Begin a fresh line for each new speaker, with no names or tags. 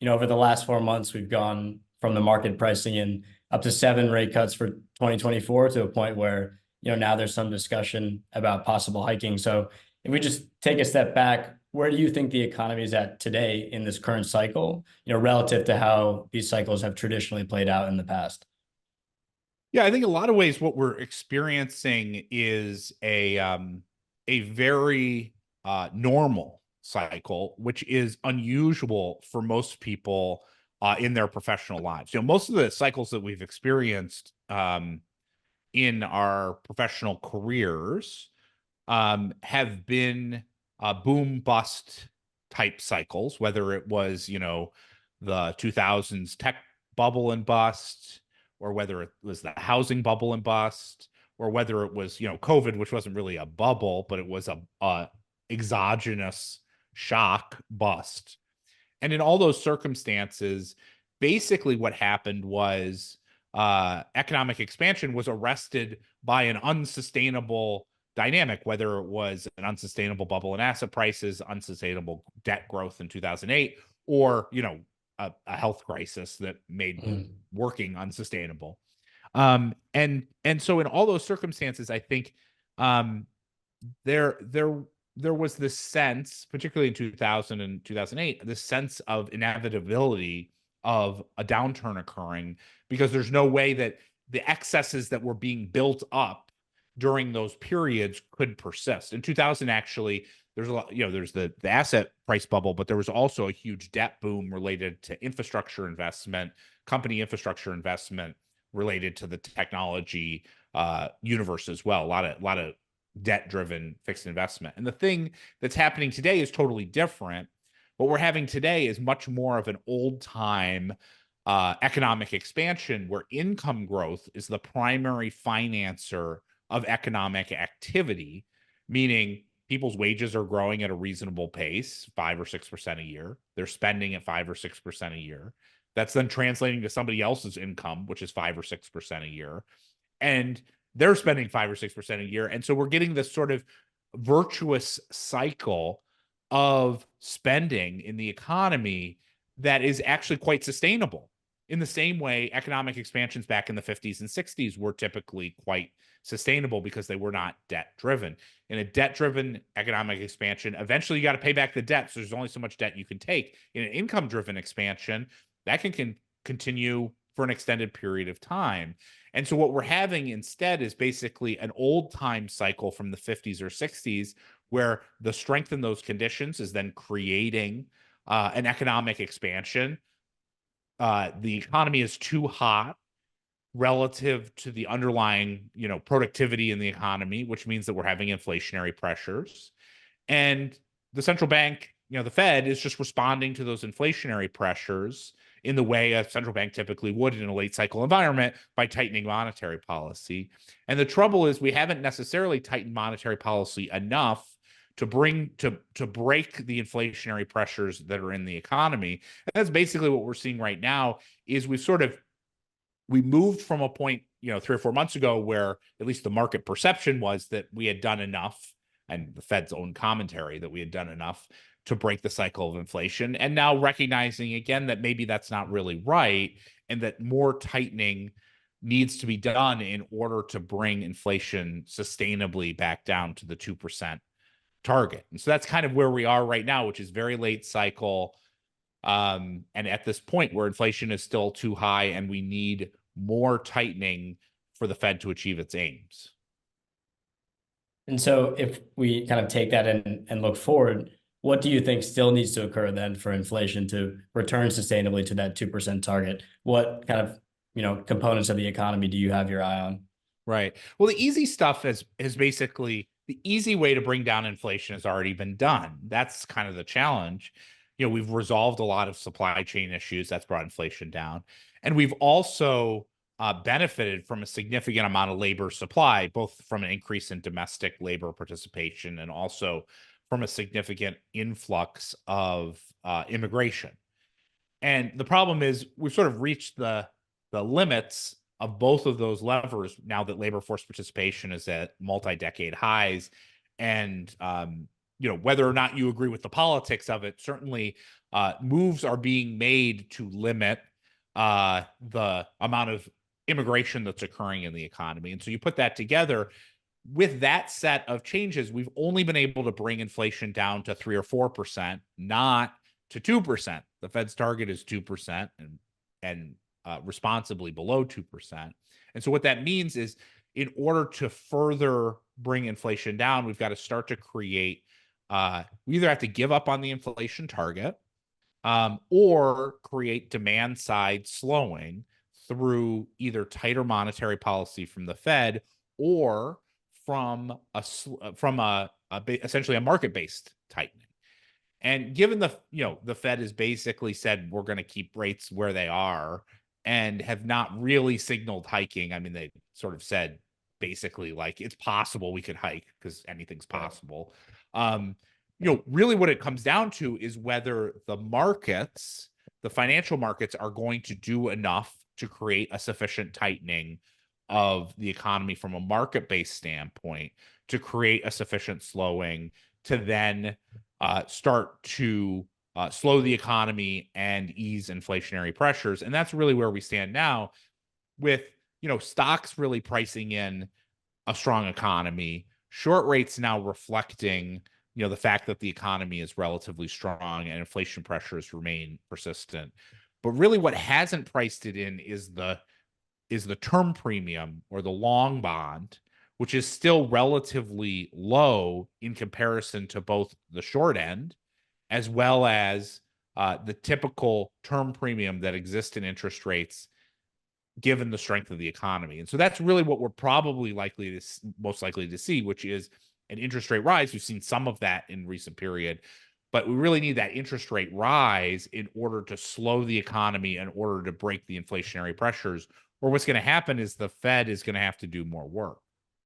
over the last 4 months, we've gone from the market pricing in up to 7 rate cuts for 2024 to a point where, now there's some discussion about possible hiking. So if we just take a step back, where do you think the economy is at today in this current cycle, relative to how these cycles have traditionally played out in the past?
Yeah, I think in a lot of ways what we're experiencing is a very normal cycle, which is unusual for most people in their professional lives. Most of the cycles that we've experienced in our professional careers have been boom bust type cycles, whether it was, the 2000s tech bubble and bust, or whether it was the housing bubble and bust, or whether it was, COVID, which wasn't really a bubble, but it was a exogenous shock bust. And in all those circumstances, basically what happened was economic expansion was arrested by an unsustainable dynamic, whether it was an unsustainable bubble in asset prices, unsustainable debt growth in 2008, or, a health crisis that made working unsustainable. And so in all those circumstances, I think there was this sense, particularly in 2000 and 2008, this sense of inevitability of a downturn occurring, because there's no way that the excesses that were being built up during those periods could persist. In 2000, actually, there's a lot, there's the asset price bubble, but there was also a huge debt boom related to infrastructure investment, company infrastructure investment related to the technology universe as well. A lot of debt-driven fixed investment. And the thing that's happening today is totally different. What we're having today is much more of an old-time economic expansion where income growth is the primary financer of economic activity, meaning people's wages are growing at a reasonable pace, 5 or 6% a year. They're spending at 5 or 6% a year. That's then translating to somebody else's income, which is 5 or 6% a year. And they're spending 5 or 6% a year. And so we're getting this sort of virtuous cycle of spending in the economy that is actually quite sustainable. In the same way, economic expansions back in the 50s and 60s were typically quite sustainable because they were not debt driven. In a debt driven economic expansion, eventually you got to pay back the debt. So there's only so much debt you can take. In an income driven expansion, that can continue for an extended period of time. And so what we're having instead is basically an old time cycle from the 50s or 60s, where the strength in those conditions is then creating an economic expansion. The economy is too hot relative to the underlying, productivity in the economy, which means that we're having inflationary pressures. And the central bank, the Fed, is just responding to those inflationary pressures in the way a central bank typically would in a late cycle environment, by tightening monetary policy. And the trouble is we haven't necessarily tightened monetary policy enough to break the inflationary pressures that are in the economy. And that's basically what we're seeing right now. Is we moved from a point, 3 or 4 months ago, where at least the market perception was that we had done enough, and the Fed's own commentary that we had done enough to break the cycle of inflation. And now recognizing again that maybe that's not really right, and that more tightening needs to be done in order to bring inflation sustainably back down to the 2% target. And so that's kind of where we are right now, which is very late cycle. And at this point where inflation is still too high and we need more tightening for the Fed to achieve its aims.
And so if we kind of take that and look forward, what do you think still needs to occur then for inflation to return sustainably to that 2% target? What kind of, components of the economy do you have your eye on?
Right. Well, the easy stuff is basically the easy way to bring down inflation has already been done. That's kind of the challenge. We've resolved a lot of supply chain issues. That's brought inflation down. And we've also benefited from a significant amount of labor supply, both from an increase in domestic labor participation and also from a significant influx of immigration. And the problem is we've sort of reached the limits of both of those levers now that labor force participation is at multi-decade highs, and whether or not you agree with the politics of it, certainly moves are being made to limit the amount of immigration that's occurring in the economy. And so you put that together with that set of changes, we've only been able to bring inflation down to 3 or 4%, not to 2%. The Fed's target is 2% and responsibly below 2%. And so what that means is in order to further bring inflation down, we've got to start to create, we either have to give up on the inflation target or create demand side slowing through either tighter monetary policy from the Fed or from essentially a market-based tightening. And given the Fed has basically said we're going to keep rates where they are and have not really signaled hiking. I mean, they sort of said basically like it's possible we could hike because anything's possible. Really what it comes down to is whether the financial markets are going to do enough to create a sufficient tightening of the economy from a market-based standpoint to create a sufficient slowing to then start to slow the economy and ease inflationary pressures. And that's really where we stand now with, stocks really pricing in a strong economy, short rates now reflecting, the fact that the economy is relatively strong and inflation pressures remain persistent. But really what hasn't priced it in is the term premium or the long bond, which is still relatively low in comparison to both the short end as well as the typical term premium that exists in interest rates given the strength of the economy. And so that's really what we're probably most likely to see, which is an interest rate rise. We've seen some of that in recent period, but we really need that interest rate rise in order to slow the economy, in order to break the inflationary pressures. Or what's going to happen is the Fed is going to have to do more work.